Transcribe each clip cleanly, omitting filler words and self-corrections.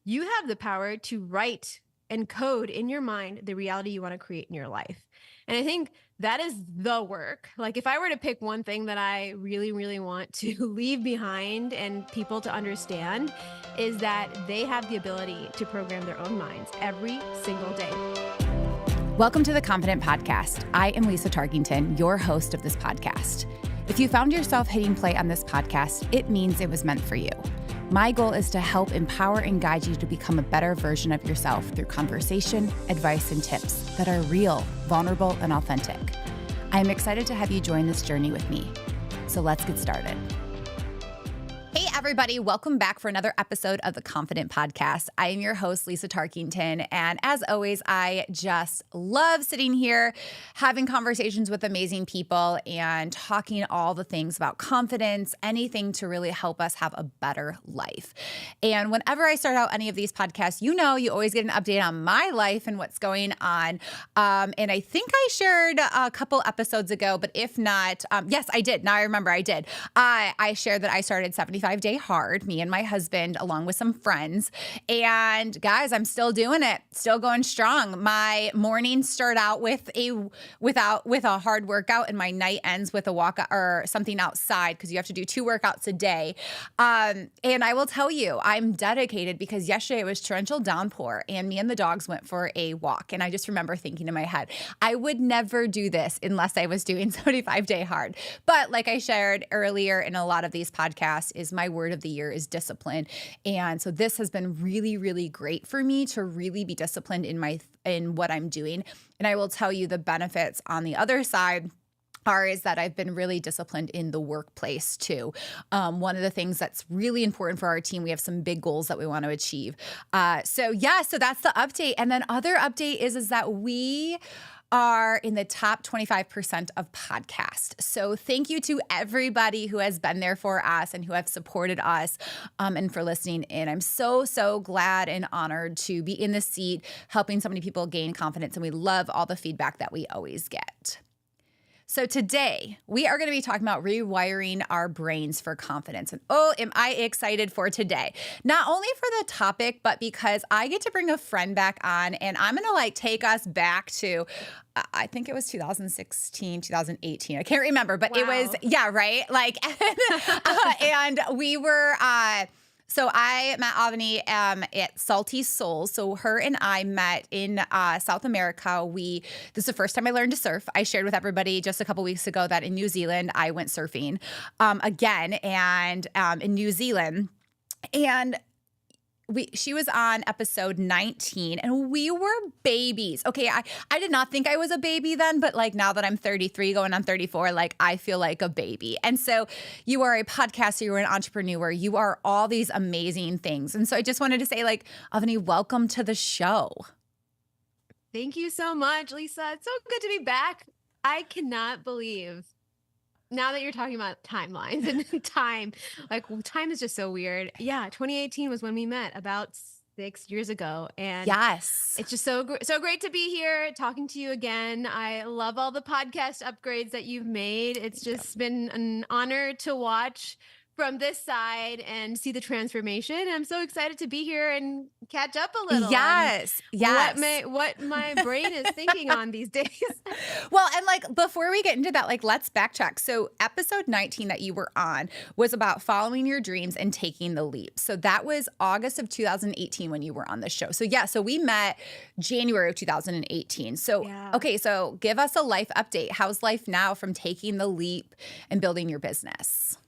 you have the power to write and code in your mind the reality you want to create in your life. And I think that is the work. Like if I were to pick one thing that I really, really want to leave behind and people to understand is that they have the ability to program their own minds every single day. Welcome to the Confident Podcast. I am Lisa Tarkington, your host of this podcast. If you found yourself hitting play on this podcast, it means it was meant for you. My goal is to help empower and guide you to become a better version of yourself through conversation, advice, and tips that are real, vulnerable, and authentic. I am excited to have you join this journey with me. So let's get started. Hey, everybody. Welcome back for another episode of the Confident Podcast. I am your host, Lisa Tarkington. And as always, I just love sitting here, having conversations with amazing people and talking all the things about confidence, anything to really help us have a better life. And whenever I start out any of these podcasts, you know, you always get an update on my life and what's going on. And I think I shared a couple episodes ago, but if not, yes, I did. Now I remember I did. I shared that I started 75-Day Hard, me and my husband, along with some friends. And guys, I'm still doing it, still going strong. My mornings start out with a hard workout, and my night ends with a walk or something outside because you have to do 2 workouts a day. And I will tell you, I'm dedicated because yesterday it was torrential downpour, and me and the dogs went for a walk. And I just remember thinking in my head, I would never do this unless I was doing 75-Day Hard. But like I shared earlier in a lot of these podcasts, is my word of the year is discipline. And so this has been really, really great for me to really be disciplined in what I'm doing. And I will tell you the benefits on the other side is that I've been really disciplined in the workplace too. One of the things that's really important for our team, we have some big goals that we want to achieve. So that's the update. And then other update is that we are in the top 25% of podcasts. So thank you to everybody who has been there for us and who have supported us and for listening in. I'm so, so glad and honored to be in the seat, helping so many people gain confidence. And we love all the feedback that we always get. So today, we are going to be talking about rewiring our brains for confidence. And oh, am I excited for today. Not only for the topic, but because I get to bring a friend back on, and I'm going to take us back to, I think it was 2016, 2018. I can't remember, but It was, yeah, right? And we were... So I met Avani at Salty Souls. So her and I met in South America. This is the first time I learned to surf. I shared with everybody just a couple weeks ago that in New Zealand, I went surfing again and in New Zealand. And she was on episode 19 and we were babies. Okay, I did not think I was a baby then, but now that I'm 33 going on 34, I feel like a baby. And so you are a podcaster, you are an entrepreneur, you are all these amazing things. And so I just wanted to say Avani, welcome to the show. Thank you so much, Lisa. It's so good to be back. I cannot believe now that you're talking about timelines and time is just so weird. Yeah. 2018 was when we met, about 6 years ago. And yes, it's just so great to be here talking to you again. I love all the podcast upgrades that you've made. It's just been an honor to watch from this side and see the transformation. I'm so excited to be here and catch up a little. Yes. What my brain is thinking on these days. Well, and before we get into that, let's backtrack. So episode 19 that you were on was about following your dreams and taking the leap. So that was August of 2018 when you were on the show. So so we met January of 2018. So, yeah. Okay, so give us a life update. How's life now from taking the leap and building your business?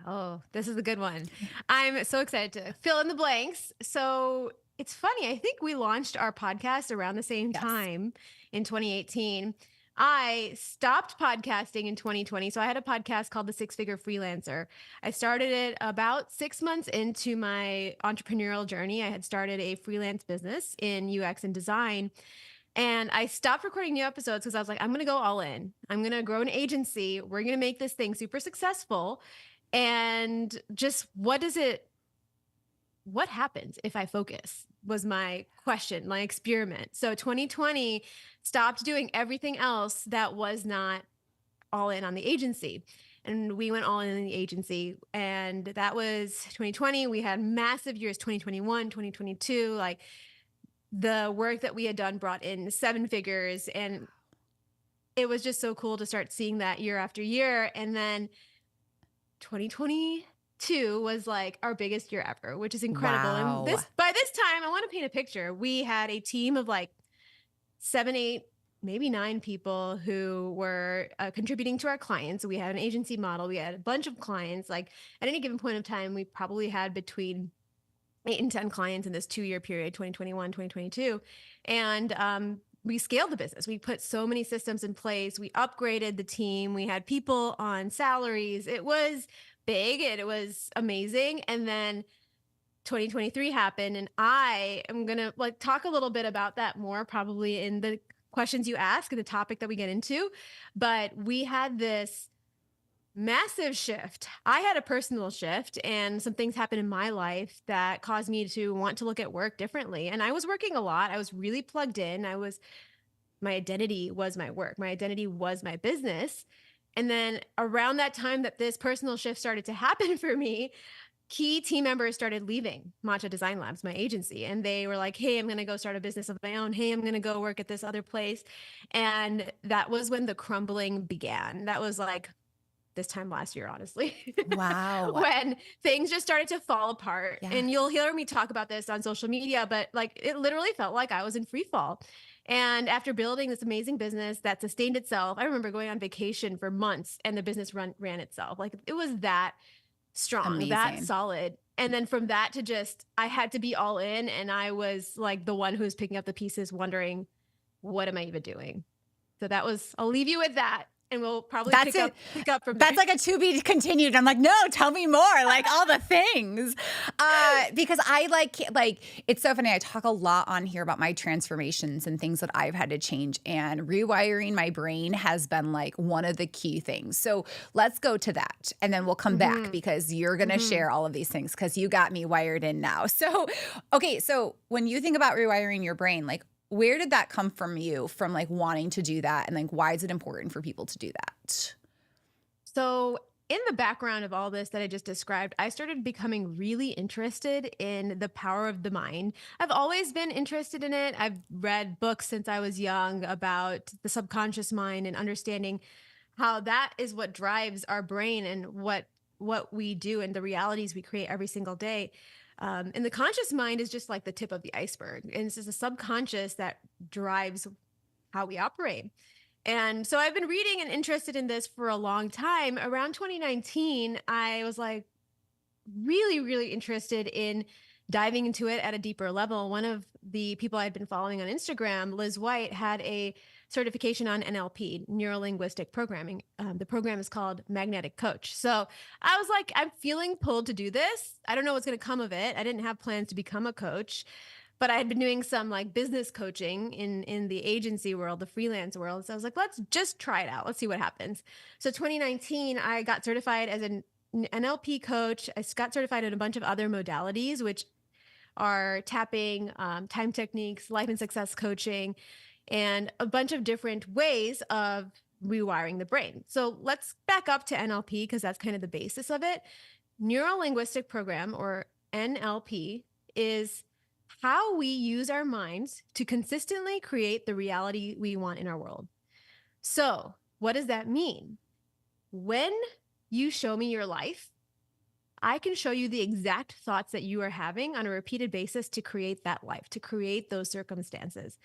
Oh, this is a good one. I'm so excited to fill in the blanks. So it's funny. I think we launched our podcast around the same time in 2018. I stopped podcasting in 2020. So I had a podcast called The 6-Figure Freelancer. I started it about 6 months into my entrepreneurial journey. I had started a freelance business in UX and design. And I stopped recording new episodes because I was like, I'm going to go all in. I'm going to grow an agency. We're going to make this thing super successful. And just what happens if I focus was my question, my experiment. So 2020 stopped doing everything else that was not all in on the agency. and we went all in the agency. And that was 2020. We had massive years, 2021, 2022. Like the work that we had done brought in 7 figures, and it was just so cool to start seeing that year after year. And then 2022 was like our biggest year ever, which is incredible. Wow. And by this time, I want to paint a picture. We had a team of like 7, 8, maybe 9 people who were contributing to our clients. We had an agency model. We had a bunch of clients. Like at any given point of time, we probably had between 8 and 10 clients in this 2-year period, 2021, 2022. And we scaled the business. We put so many systems in place. We upgraded the team. We had people on salaries. It was big and it was amazing. And then 2023 happened, and I am going to like talk a little bit about that more probably in the questions you ask and the topic that we get into. But we had this massive shift. I had a personal shift, and some things happened in my life that caused me to want to look at work differently. And I was working a lot. I was really plugged in. My identity was my work. My identity was my business. And then around that time that this personal shift started to happen for me, key team members started leaving Matcha Design Labs, my agency. And they were like, hey, I'm going to go start a business of my own. Hey, I'm going to go work at this other place. And that was when the crumbling began. That was like this time last year, honestly. Wow. When things just started to fall apart. Yeah. And you'll hear me talk about this on social media, but like it literally felt like I was in free fall. And after building this amazing business that sustained itself, I remember going on vacation for months and the business ran itself. Like it was that strong, Amazing. that solid. And then from that to just, I had to be all in. And I was like the one who was picking up the pieces, wondering, what am I even doing? So that was, I'll leave you with that. And we'll probably pick up from there. That's like a to be continued. I'm like, no, tell me more, like all the things. Because I like, it's so funny. I talk a lot on here about my transformations and things that I've had to change, and rewiring my brain has been like one of the key things. So let's go to that. And then we'll come back because you're going to share all of these things because you got me wired in now. So, okay. So when you think about rewiring your brain, like, where did that come from you, from like wanting to do that? And like, why is it important for people to do that? So in the background of all this that I just described, I started becoming really interested in the power of the mind. I've always been interested in it. I've read books since I was young about the subconscious mind and understanding how that is what drives our brain and what we do and the realities we create every single day. And the conscious mind is just like the tip of the iceberg. And it's just the subconscious that drives how we operate. And so I've been reading and interested in this for a long time. Around 2019, I was like really, really interested in diving into it at a deeper level. One of the people I'd been following on Instagram, Liz White, had a certification on NLP, neuro-linguistic programming. The program is called Magnetic Coach. So I was like, I'm feeling pulled to do this. I don't know what's going to come of it. I didn't have plans to become a coach, but I had been doing some like business coaching in the agency world, the freelance world. So I was like, let's just try it out. Let's see what happens. So 2019, I got certified as an NLP coach. I got certified in a bunch of other modalities, which are tapping, time techniques, life and success coaching, and a bunch of different ways of rewiring the brain. So let's back up to NLP because that's kind of the basis of it. Neuro-linguistic program, or NLP, is how we use our minds to consistently create the reality we want in our world. So what does that mean? When you show me your life, I can show you the exact thoughts that you are having on a repeated basis to create that life, to create those circumstances.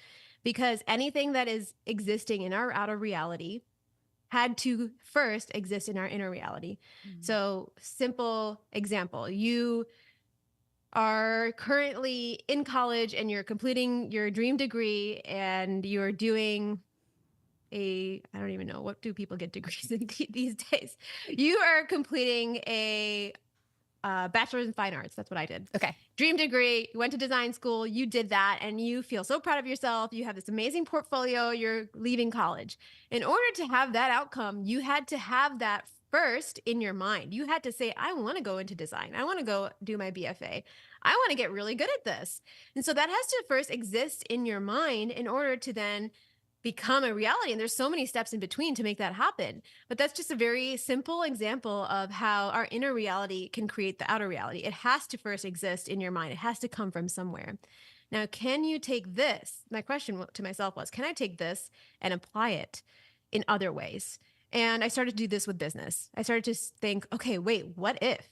Because anything that is existing in our outer reality had to first exist in our inner reality. So simple example, you are currently in college and you're completing your dream degree and you're doing I don't even know, what do people get degrees in these days? You are completing a bachelor's in fine arts. That's what I did. Okay. Dream degree, you went to design school, you did that, and you feel so proud of yourself. You have this amazing portfolio, you're leaving college. In order to have that outcome, you had to have that first in your mind. You had to say, I want to go into design. I want to go do my BFA. I want to get really good at this. And so that has to first exist in your mind in order to then become a reality. And there's so many steps in between to make that happen. But that's just a very simple example of how our inner reality can create the outer reality. It has to first exist in your mind. It has to come from somewhere. Now, can you take this? My question to myself was, can I take this and apply it in other ways? And I started to do this with business. I started to think, okay, wait, what if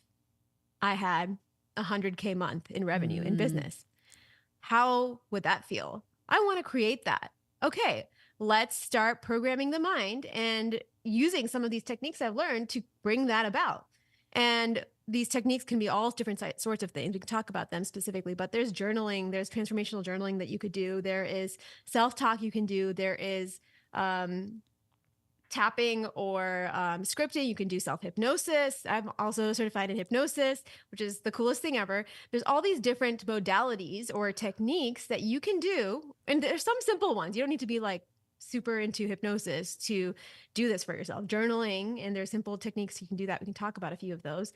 I had 100K month in revenue in business? How would that feel? I want to create that. Okay, let's start programming the mind and using some of these techniques I've learned to bring that about. And these techniques can be all different sorts of things. We can talk about them specifically, but there's journaling, there's transformational journaling that you could do. There is self-talk you can do. There is tapping or scripting. You can do self-hypnosis. I'm also certified in hypnosis, which is the coolest thing ever. There's all these different modalities or techniques that you can do. And there's some simple ones. You don't need to be like super into hypnosis to do this for yourself. Journaling, and there's simple techniques you can do that. We can talk about a few of those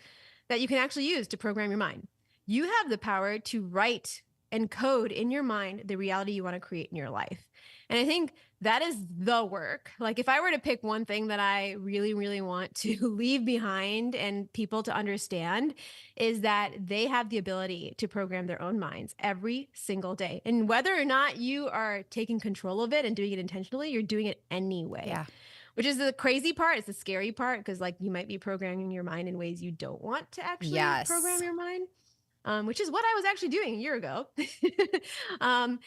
that you can actually use to program your mind. You have the power to write and code in your mind the reality you want to create in your life. And I think that is the work. Like if I were to pick one thing that I really, really want to leave behind and people to understand is that they have the ability to program their own minds every single day. And whether or not you are taking control of it and doing it intentionally, you're doing it anyway. Yeah. Which is the crazy part. It's the scary part because like you might be programming your mind in ways you don't want to actually program your mind. Which is what I was actually doing a year ago. And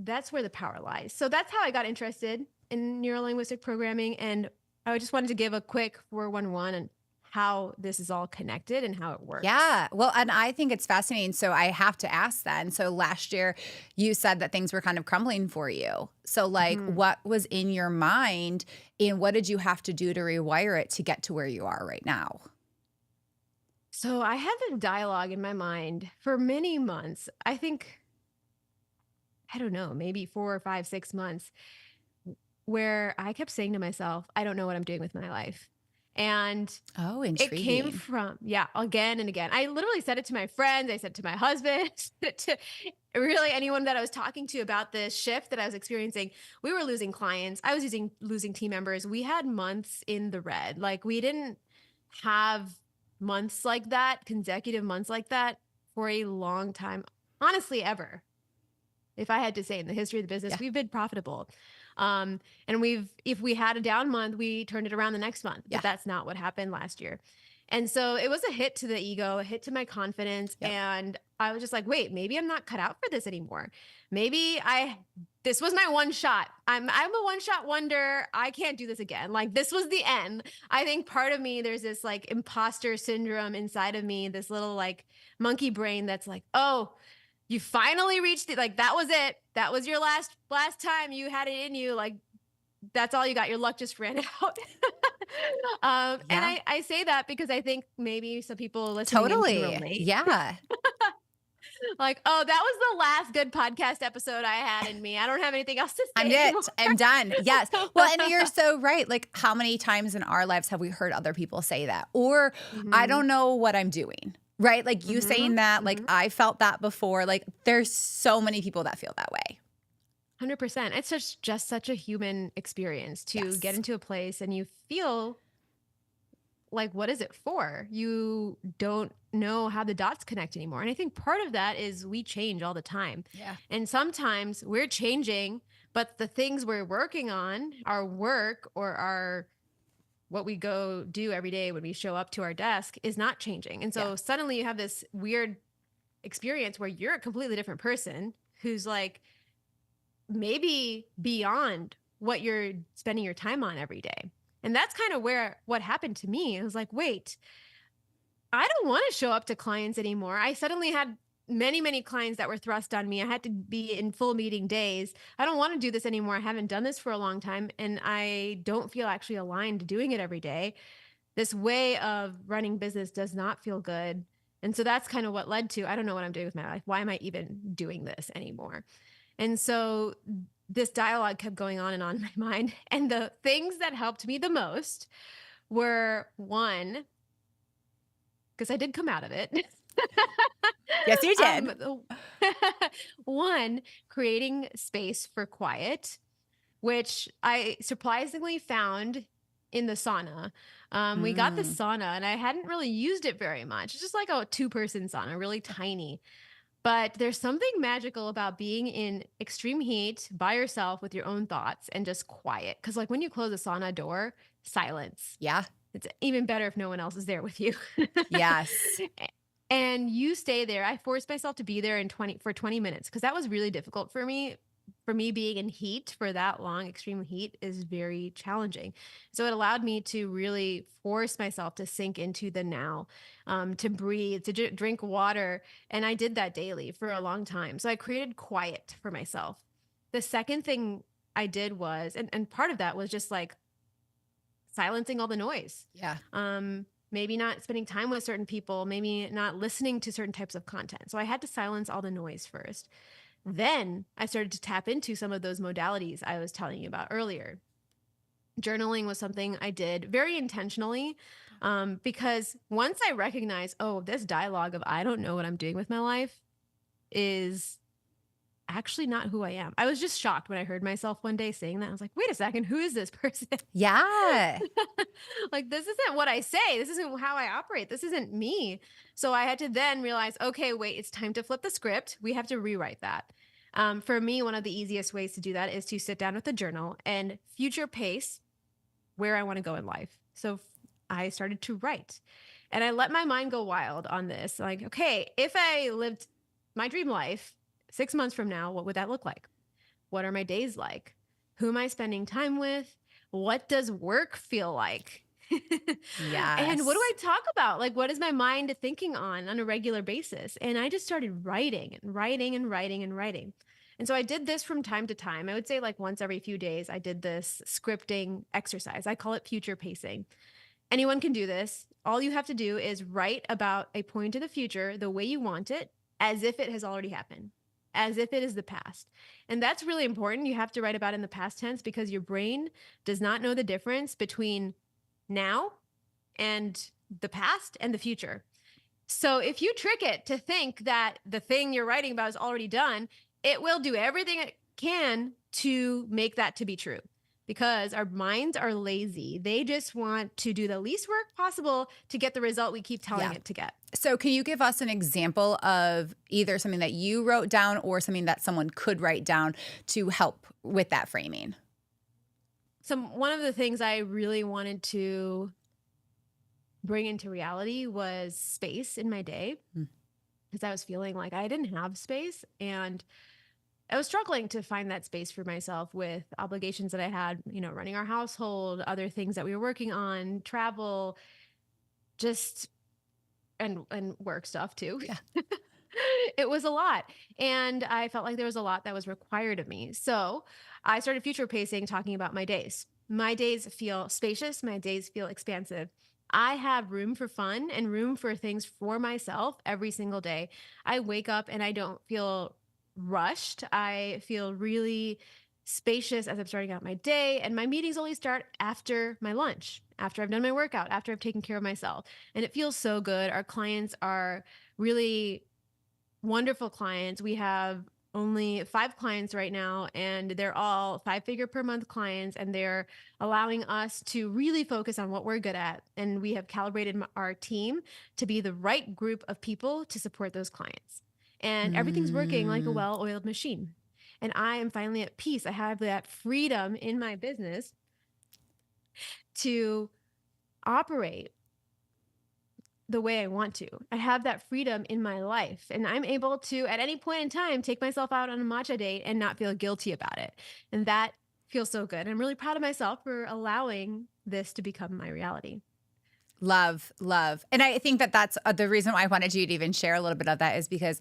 that's where the power lies. So that's how I got interested in neuro-linguistic programming. And I just wanted to give a quick 411 and how this is all connected and how it works. Yeah. Well, and I think it's fascinating. So I have to ask then. So last year you said that things were kind of crumbling for you. So like what was in your mind and what did you have to do to rewire it to get to where you are right now? So I had this dialogue in my mind for many months. I think, I don't know, maybe 4 or 5, 6 months where I kept saying to myself, I don't know what I'm doing with my life. And it came from, again and again. I literally said it to my friends. I said it to my husband, to really anyone that I was talking to about this shift that I was experiencing. We were losing clients. I was losing team members. We had months in the red. Like we didn't have months like that, consecutive months like that for a long time. Honestly, ever. If I had to say in the history of the business, we've been profitable. And if we had a down month, we turned it around the next month. But that's not what happened last year. And so it was a hit to the ego, a hit to my confidence. And I was just like, wait, maybe I'm not cut out for this anymore. Maybe this was my one shot. I'm a one shot wonder. I can't do this again. Like this was the end. I think part of me, there's this like imposter syndrome inside of me, this little like monkey brain that's like, oh, you finally reached it. Like that was it. That was your last time you had it in you. Like that's all you got. Your luck just ran out. And I say that because I think maybe some people listening can relate. Yeah. Like, oh, that was the last good podcast episode I had in me. I don't have anything else to say. I'm done. Yes. Well, and you're so right. Like how many times in our lives have we heard other people say that? Or I don't know what I'm doing. Right? Like you saying that, like I felt that before. Like there's so many people that feel that way. 100%. It's just such a human experience to get into a place and you feel like, what is it for? You don't know how the dots connect anymore. And I think part of that is we change all the time. Yeah. And sometimes we're changing, but the things we're working on, our work or what we go do every day when we show up to our desk is not changing. And so suddenly you have this weird experience where you're a completely different person who's like maybe beyond what you're spending your time on every day. And that's kind of what happened to me. I was like, wait, I don't want to show up to clients anymore. I suddenly had many, many clients that were thrust on me. I had to be in full meeting days. I don't want to do this anymore. I haven't done this for a long time. And I don't feel actually aligned to doing it every day. This way of running business does not feel good. And so that's kind of what led to, I don't know what I'm doing with my life. Why am I even doing this anymore? And so this dialogue kept going on in my mind. And the things that helped me the most were one, because I did come out of it. Yes, you did. One, creating space for quiet, which I surprisingly found in the sauna. We got the Mm, sauna and I hadn't really used it very much. It's just like a 2-person sauna, really tiny. But there's something magical about being in extreme heat by yourself with your own thoughts and just quiet. Cause like when you close a sauna door, silence. yeah. It's even better if no one else is there with you. Yes. And you stay there. I forced myself to be there for 20 minutes because that was really difficult for me. For me, being in heat for that long, extreme heat is very challenging. So it allowed me to really force myself to sink into the now, to breathe, to drink water. And I did that daily for a long time. So I created quiet for myself. The second thing I did was, and part of that was just like silencing all the noise. Yeah. Maybe not spending time with certain people, maybe not listening to certain types of content. So I had to silence all the noise first. Then I started to tap into some of those modalities I was telling you about earlier. Journaling was something I did very intentionally, because once I recognized, oh, this dialogue of I don't know what I'm doing with my life is actually not who I am. I was just shocked when I heard myself one day saying that. I was like, wait a second, who is this person? Yeah. Like, this isn't what I say. This isn't how I operate. This isn't me. So I had to then realize, okay, wait, it's time to flip the script. We have to rewrite that. For me, one of the easiest ways to do that is to sit down with a journal and future pace where I want to go in life. So I started to write and I let my mind go wild on this. Like, okay, if I lived my dream life 6 months from now, what would that look like? What are my days like? Who am I spending time with? What does work feel like? And what do I Yes. talk about? Like, what is my mind thinking on a regular basis? And I just started writing and writing and writing and writing. And so I did this from time to time. I would say like once every few days, I did this scripting exercise. I call it future pacing. Anyone can do this. All you have to do is write about a point in the future the way you want it, as if it has already happened, as if it is the past. And that's really important. You have to write about it in the past tense because your brain does not know the difference between now and the past and the future. So if you trick it to think that the thing you're writing about is already done, it will do everything it can to make that to be true because our minds are lazy. They just want to do the least work possible to get the result we keep telling Yeah. it to get. So can you give us an example of either something that you wrote down or something that someone could write down to help with that framing? So one of the things I really wanted to bring into reality was space in my day because I was feeling like I didn't have space and I was struggling to find that space for myself with obligations that I had, running our household, other things that we were working on, travel, just and work stuff too. Yeah. It was a lot. And I felt like there was a lot that was required of me. So I started future pacing, talking about my days. My days feel spacious. My days feel expansive. I have room for fun and room for things for myself every single day. I wake up and I don't feel rushed. I feel really spacious as I'm starting out my day. And my meetings only start after my lunch, after I've done my workout, after I've taken care of myself. And it feels so good. Our clients are really wonderful clients. We have only 5 clients right now, and they're all 5-figure per month clients, and they're allowing us to really focus on what we're good at. And we have calibrated our team to be the right group of people to support those clients. And everything's working like a well-oiled machine. And I am finally at peace. I have that freedom in my business to operate the way I want to. I have that freedom in my life, and I'm able to, at any point in time, take myself out on a matcha date and not feel guilty about it. And that feels so good. I'm really proud of myself for allowing this to become my reality. Love. And I think that that's the reason why I wanted you to even share a little bit of that is because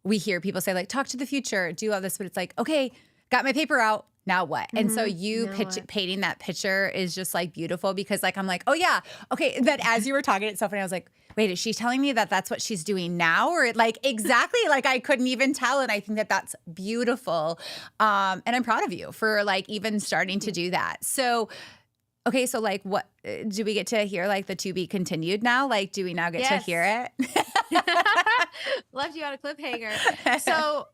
we hear people say like, talk to the future, do all this, but it's like, okay, got my paper out. Now what? And so you painting that picture is just like beautiful because like, I'm like, oh yeah. Okay. But as you were talking, it's so funny. I was like, wait, is she telling me that that's what she's doing now? Or like, exactly. Like I couldn't even tell. And I think that that's beautiful. And I'm proud of you for like even starting to do that. So Okay, so like what do we get to hear like the to be continued now? Like do we now get to hear it? Left you on a cliffhanger. So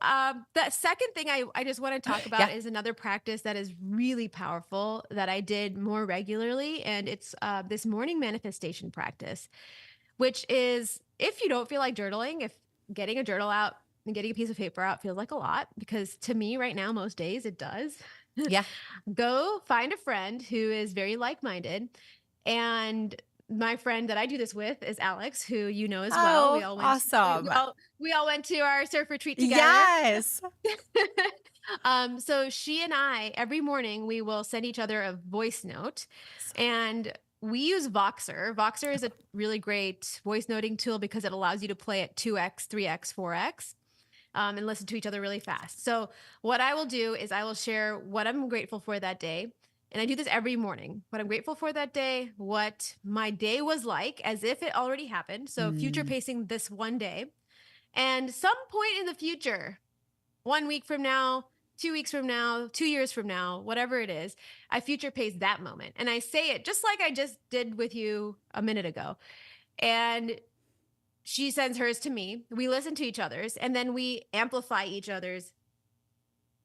the second thing I just want to talk about is another practice that is really powerful that I did more regularly. And it's this morning manifestation practice, which is if you don't feel like journaling, if getting a journal out and getting a piece of paper out feels like a lot, because to me right now, most days it does. Yeah. Go find a friend who is very like-minded. And my friend that I do this with is Alex, who you know as well. We all went awesome. we all went to our surf retreat together. Yes. So she and I, every morning, we will send each other a voice note, and we use Voxer. Voxer is a really great voice noting tool because it allows you to play at 2x, 3x, 4x. And listen to each other really fast. So what I will do is I will share what I'm grateful for that day. And I do this every morning. What I'm grateful for that day, what my day was like as if it already happened. So future pacing this one day. And some point in the future, 1 week from now, 2 weeks from now, 2 years from now, whatever it is, I future pace that moment. And I say it just like I just did with you a minute ago. And she sends hers to me. We listen to each other's, and then we amplify each other's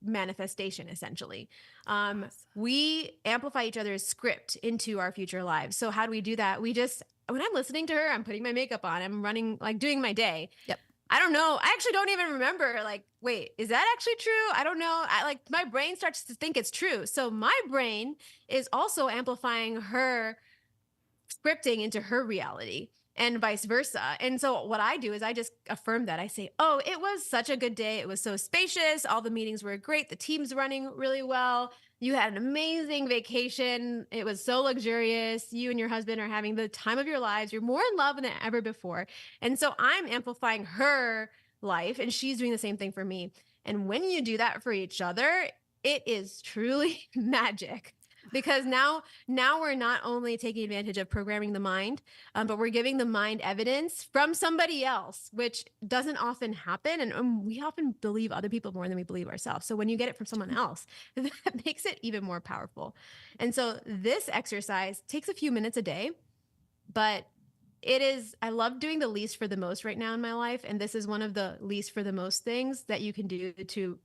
manifestation, essentially. We amplify each other's script into our future lives. So how do we do that? We just, when I'm listening to her, I'm putting my makeup on, I'm running, like doing my day. Yep. I don't know. I actually don't even remember, like, wait, is that actually true? I don't know. My brain starts to think it's true. So my brain is also amplifying her scripting into her reality, and vice versa. And so what I do is I just affirm that. I say, oh, it was such a good day. It was so spacious. All the meetings were great. The team's running really well. You had an amazing vacation. It was so luxurious. You and your husband are having the time of your lives. You're more in love than ever before. And so I'm amplifying her life, and she's doing the same thing for me. And when you do that for each other, it is truly magic. Because now we're not only taking advantage of programming the mind, but we're giving the mind evidence from somebody else, which doesn't often happen. And we often believe other people more than we believe ourselves. So when you get it from someone else, that makes it even more powerful. And so this exercise takes a few minutes a day, but I love doing the least for the most right now in my life. And this is one of the least for the most things that you can do to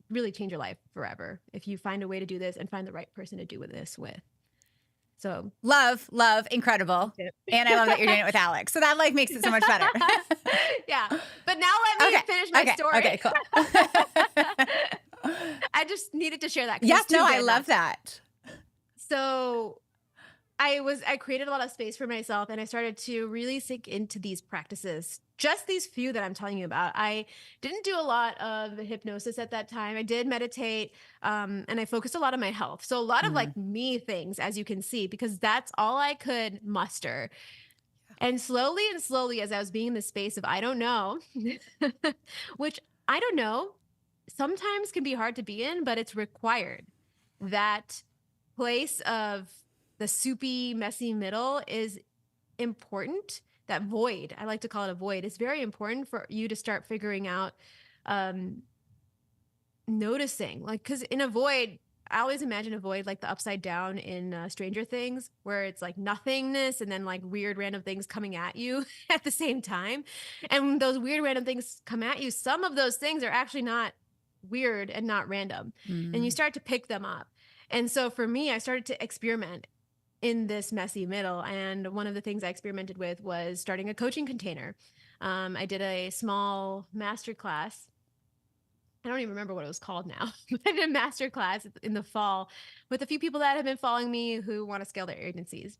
really change your life forever if you find a way to do this and find the right person to do this with. So love, incredible. And I love that you're doing it with Alex. So that like makes it so much better. Yeah. But now let me finish my story. Okay, cool. I just needed to share that. Yes, no, I love that. So I created a lot of space for myself, and I started to really sink into these practices, just these few that I'm telling you about. I didn't do a lot of hypnosis at that time. I did meditate, and I focused a lot on my health. So a lot of like me things, as you can see, because that's all I could muster. And slowly, as I was being in the space of, I don't know, which I don't know, sometimes can be hard to be in, but it's required. That place of the soupy, messy middle is important. That void, I like to call it a void, is very important for you to start figuring out, noticing. Like, because in a void, I always imagine a void like the upside down in Stranger Things, where it's like nothingness and then like weird random things coming at you at the same time. And when those weird random things come at you, some of those things are actually not weird and not random. And you start to pick them up. And so for me, I started to experiment in this messy middle. And one of the things I experimented with was starting a coaching container. I did a small master class. I don't even remember what it was called now. I did a master class in the fall with a few people that have been following me who want to scale their agencies.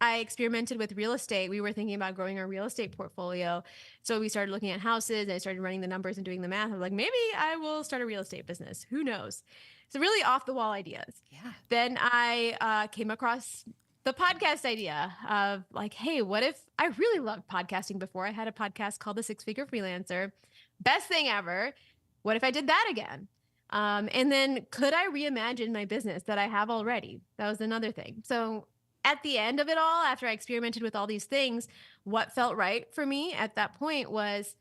I experimented with real estate. We were thinking about growing our real estate portfolio. So we started looking at houses, and I started running the numbers and doing the math. I was like, maybe I will start a real estate business. Who knows? So really off the wall ideas. Yeah. Then I came across the podcast idea of like, hey, what if I really loved podcasting before? I had a podcast called The Six Figure Freelancer. Best thing ever. What if I did that again? And then could I reimagine my business that I have already? That was another thing. So at the end of it all, after I experimented with all these things, what felt right for me at that point was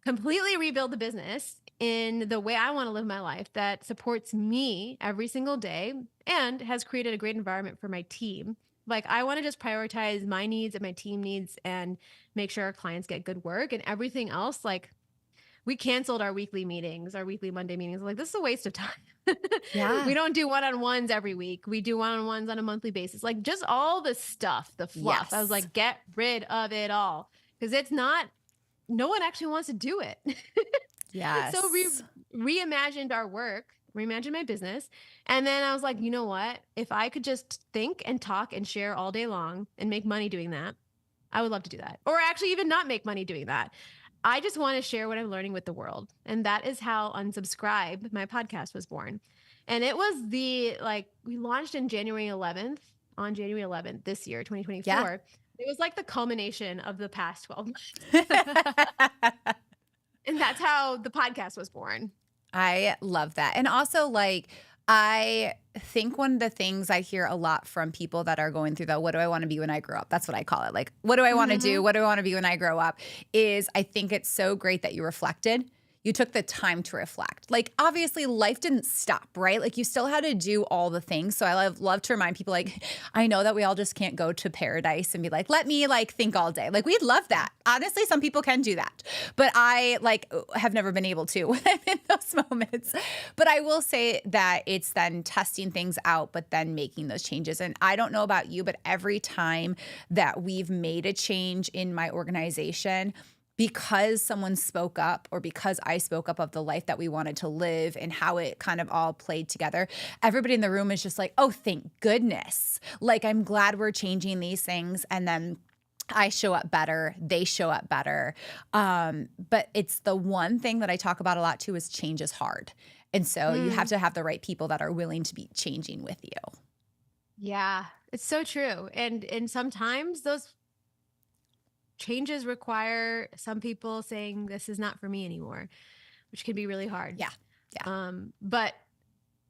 completely rebuild the business in the way I want to live my life that supports me every single day and has created a great environment for my team. Like, I want to just prioritize my needs and my team needs and make sure our clients get good work, and everything else. Like, we canceled our weekly meetings, our weekly Monday meetings. Like, this is a waste of time. Yeah. We don't do one-on-ones every week. We do one-on-ones on a monthly basis. Like, just all the stuff, the fluff. I was like, get rid of it all. Because no one actually wants to do it. Yes. So we reimagined our work, reimagined my business. And then I was like, you know what? If I could just think and talk and share all day long and make money doing that, I would love to do that. Or actually even not make money doing that. I just want to share what I'm learning with the world. And that is how Unsubscribe, my podcast, was born. And it was we launched on January 11th this year, 2024. Yeah. It was like the culmination of the past 12 months. And that's how the podcast was born. I love that. And also, like, I think one of the things I hear a lot from people that are going through the what do I want to be when I grow up? That's what I call it. Like, what do I want to do? What do I want to be when I grow up? Is I think it's so great that you reflected. You took the time to reflect. Like, obviously, life didn't stop, right? Like, you still had to do all the things. So I love to remind people, like, I know that we all just can't go to paradise and be like, let me, like, think all day. Like, we'd love that. Honestly, some people can do that. But I, like, have never been able to when I'm in those moments. But I will say that it's then testing things out, but then making those changes. And I don't know about you, but every time that we've made a change in my organization, because someone spoke up or because I spoke up of the life that we wanted to live and how it kind of all played together, everybody in the room is just like, oh, thank goodness. Like, I'm glad we're changing these things. And then I show up better. They show up better. But it's the one thing that I talk about a lot too is change is hard. And so you have to have the right people that are willing to be changing with you. Yeah, it's so true. And sometimes those changes require some people saying this is not for me anymore, which can be really hard. Yeah. But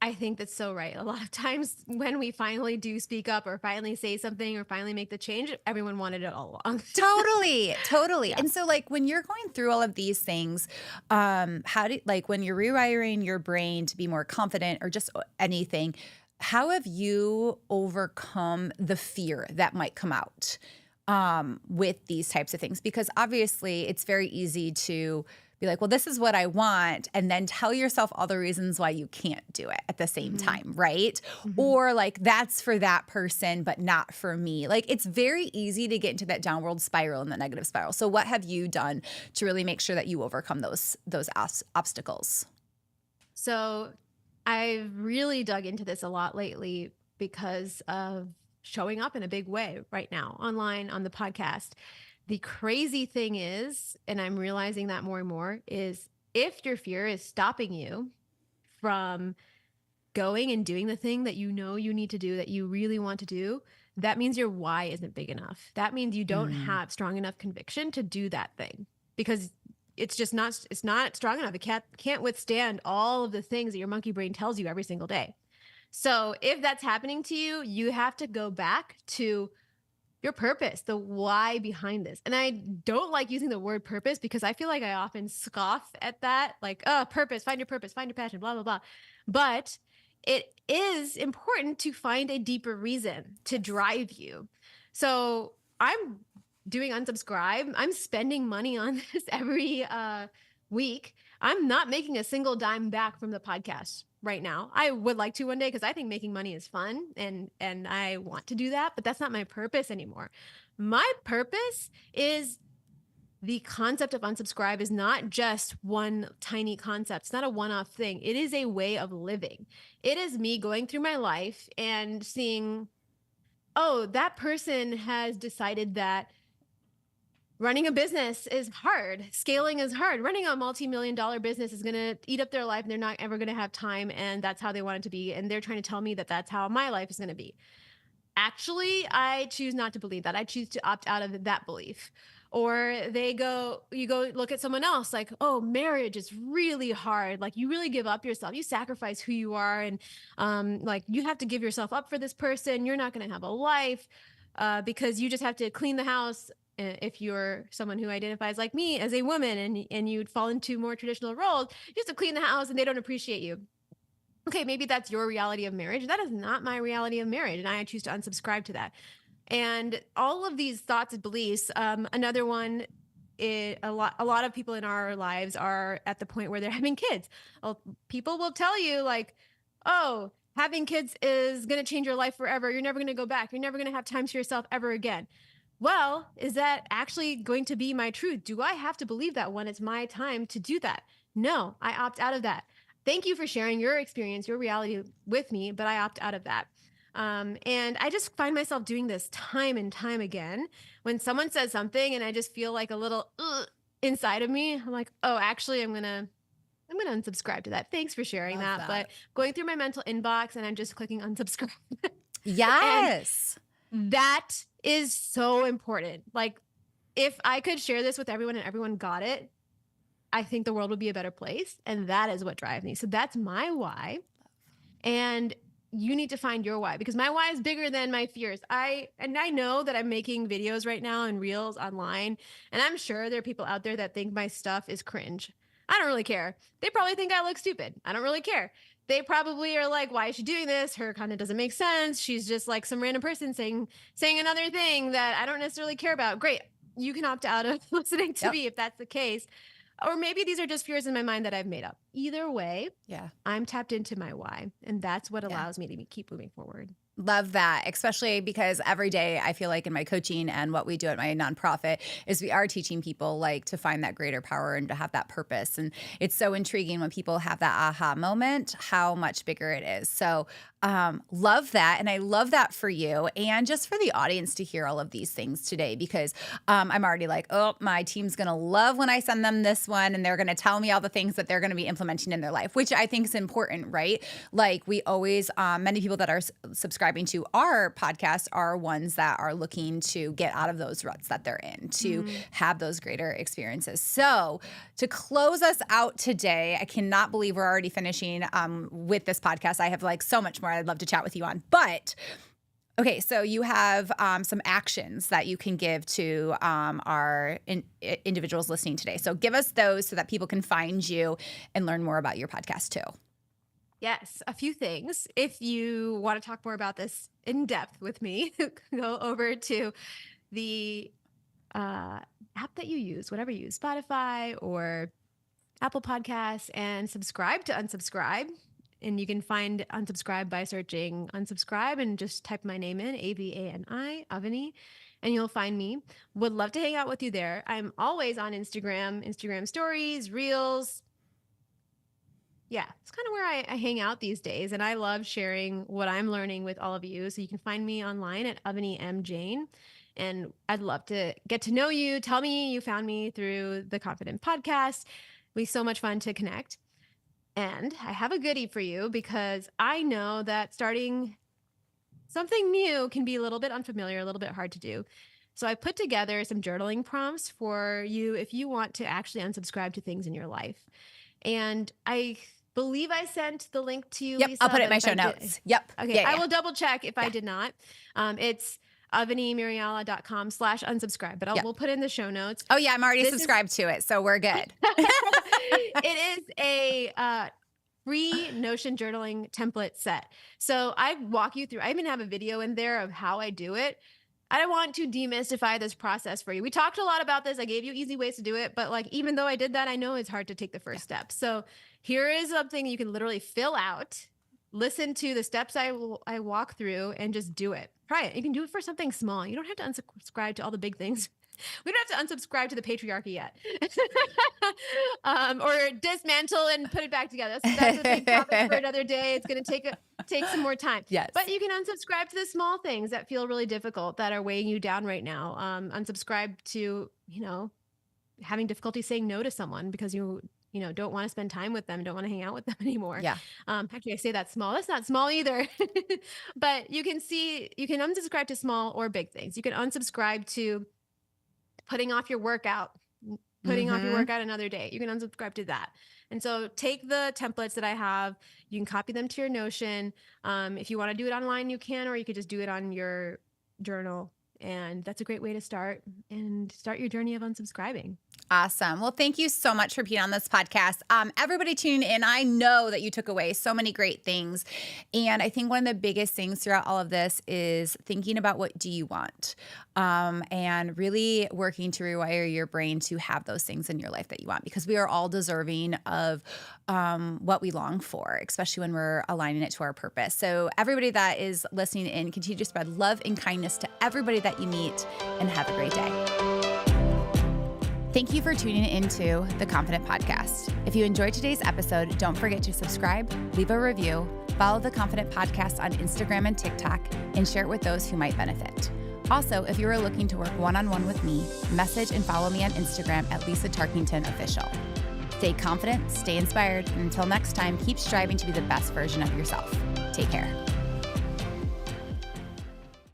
I think that's so right. A lot of times when we finally do speak up or finally say something or finally make the change, everyone wanted it all along. Totally. Yeah. And so, like, when you're going through all of these things, when you're rewiring your brain to be more confident or just anything, how have you overcome the fear that might come out with these types of things? Because obviously it's very easy to be like, well, this is what I want, and then tell yourself all the reasons why you can't do it at the same time, right? Or like, that's for that person, but not for me. Like, it's very easy to get into that downward spiral and the negative spiral. So what have you done to really make sure that you overcome those obstacles? So I've really dug into this a lot lately because of showing up in a big way right now online on the podcast. The crazy thing is, and I'm realizing that more and more, is if your fear is stopping you from going and doing the thing that you know you need to do, that you really want to do, that means your why isn't big enough. That means you don't have strong enough conviction to do that thing, because it's just not, it's not strong enough. It can't withstand all of the things that your monkey brain tells you every single day. So if that's happening to you, you have to go back to your purpose, the why behind this. And I don't like using the word purpose because I feel like I often scoff at that, like, oh, purpose, find your passion, blah, blah, blah. But it is important to find a deeper reason to drive you. So I'm doing Unsubscribe. I'm spending money on this every week. I'm not making a single dime back from the podcast right now. I would like to one day because I think making money is fun and I want to do that, but that's not my purpose anymore. My purpose is the concept of Unsubscribe is not just one tiny concept. It's not a one-off thing. It is a way of living. It is me going through my life and seeing, oh, that person has decided that running a business is hard. Scaling is hard. Running a multi-million-dollar business is going to eat up their life and they're not ever going to have time. And that's how they want it to be. And they're trying to tell me that that's how my life is going to be. Actually, I choose not to believe that. I choose to opt out of that belief. Or you go look at someone else like, oh, marriage is really hard. Like, you really give up yourself. You sacrifice who you are. And like, you have to give yourself up for this person. You're not going to have a life because you just have to clean the house if you're someone who identifies like me as a woman and you'd fall into more traditional roles, you have to clean the house and they don't appreciate you. Okay, maybe that's your reality of marriage. That is not my reality of marriage, and I choose to unsubscribe to that. And all of these thoughts and beliefs, another one, a lot of people in our lives are at the point where they're having kids. Well, people will tell you like, oh, having kids is going to change your life forever. You're never going to go back. You're never going to have time to yourself ever again. Well, is that actually going to be my truth? Do I have to believe that when it's my time to do that? No, I opt out of that. Thank you for sharing your experience, your reality with me, but I opt out of that. And I just find myself doing this time and time again. When someone says something and I just feel like a little inside of me, I'm like, oh, actually, I'm gonna unsubscribe to that. Thanks for sharing that. But going through my mental inbox and I'm just clicking unsubscribe. Yes. And that is so important. Like, if I could share this with everyone and everyone got it, I think the world would be a better place. And that is what drives me. So that's my why. And you need to find your why, because my why is bigger than my fears. I know that I'm making videos right now and reels online, and I'm sure there are people out there that think my stuff is cringe. I don't really care. They probably think I look stupid. I don't really care. They probably are like, why is she doing this? Her content doesn't make sense. She's just like some random person saying another thing that I don't necessarily care about. Great. You can opt out of listening to me if that's the case. Or maybe these are just fears in my mind that I've made up. Either way, I'm tapped into my why. And that's what allows me to keep moving forward. Love that, especially because every day I feel like in my coaching and what we do at my nonprofit is we are teaching people like to find that greater power and to have that purpose. And it's so intriguing when people have that aha moment, how much bigger it is. So love that. And I love that for you and just for the audience to hear all of these things today, because I'm already like, oh, my team's going to love when I send them this one and they're going to tell me all the things that they're going to be implementing in their life, which I think is important, right? Like we always, many people that are subscribing to our podcast are ones that are looking to get out of those ruts that they're in, to have those greater experiences. So to close us out today, I cannot believe we're already finishing with this podcast. I have like so much more I'd love to chat with you on, but okay, so you have some actions that you can give to our individuals listening today. So give us those so that people can find you and learn more about your podcast too. Yes, a few things. If you want to talk more about this in depth with me, go over to the app that you use, whatever you use, Spotify or Apple Podcasts, and subscribe to Unsubscribe. And you can find Unsubscribe by searching Unsubscribe and just type my name in, Avani, Avani, and you'll find me. Would love to hang out with you there. I'm always on Instagram stories, reels. Yeah, it's kind of where I hang out these days. And I love sharing what I'm learning with all of you. So you can find me online at Avani Jain. And I'd love to get to know you. Tell me you found me through the Confident Podcast. It'll be so much fun to connect. And I have a goodie for you, because I know that starting something new can be a little bit unfamiliar, a little bit hard to do. So I put together some journaling prompts for you if you want to actually unsubscribe to things in your life. And I believe I sent the link to you, Yep, Lisa. I'll put it in my show notes. Yep. Okay, I will double check if I did not. It's avanimiriala.com/unsubscribe, but we'll put in the show notes. Oh yeah, I'm already subscribed to it, so we're good. It is a free Notion journaling template set. So I walk you through, I even have a video in there of how I do it. I want to demystify this process for you. We talked a lot about this. I gave you easy ways to do it, but like, even though I did that, I know it's hard to take the first step. So here is something you can literally fill out, listen to the steps I walk through, and just do it. Try it. You can do it for something small. You don't have to unsubscribe to all the big things. We don't have to unsubscribe to the patriarchy yet. Or dismantle and put it back together. That's a big topic for another day. It's going to take some more time. Yes. But you can unsubscribe to the small things that feel really difficult, that are weighing you down right now. Unsubscribe to, having difficulty saying no to someone because you don't want to spend time with them, don't want to hang out with them anymore. Yeah. Actually, I say that's small. That's not small either. But you can unsubscribe to small or big things. You can unsubscribe to putting off your workout another day. You can unsubscribe to that. And so take the templates that I have. You can copy them to your Notion. If you want to do it online, you can, or you could just do it on your journal And that's a great way to start your journey of unsubscribing. Awesome. Well, thank you so much for being on this podcast. Everybody tuning in, I know that you took away so many great things. And I think one of the biggest things throughout all of this is thinking about what do you want, and really working to rewire your brain to have those things in your life that you want, because we are all deserving of what we long for, especially when we're aligning it to our purpose. So everybody that is listening in, continue to spread love and kindness to everybody that you meet, and have a great day. Thank you for tuning into the Confident Podcast. If you enjoyed today's episode, don't forget to subscribe, leave a review, follow the Confident Podcast on Instagram and TikTok, and share it with those who might benefit. Also, if you are looking to work one-on-one with me, message and follow me on Instagram at Lisa Tarkington Official. Stay confident, stay inspired, and until next time, keep striving to be the best version of yourself. Take care.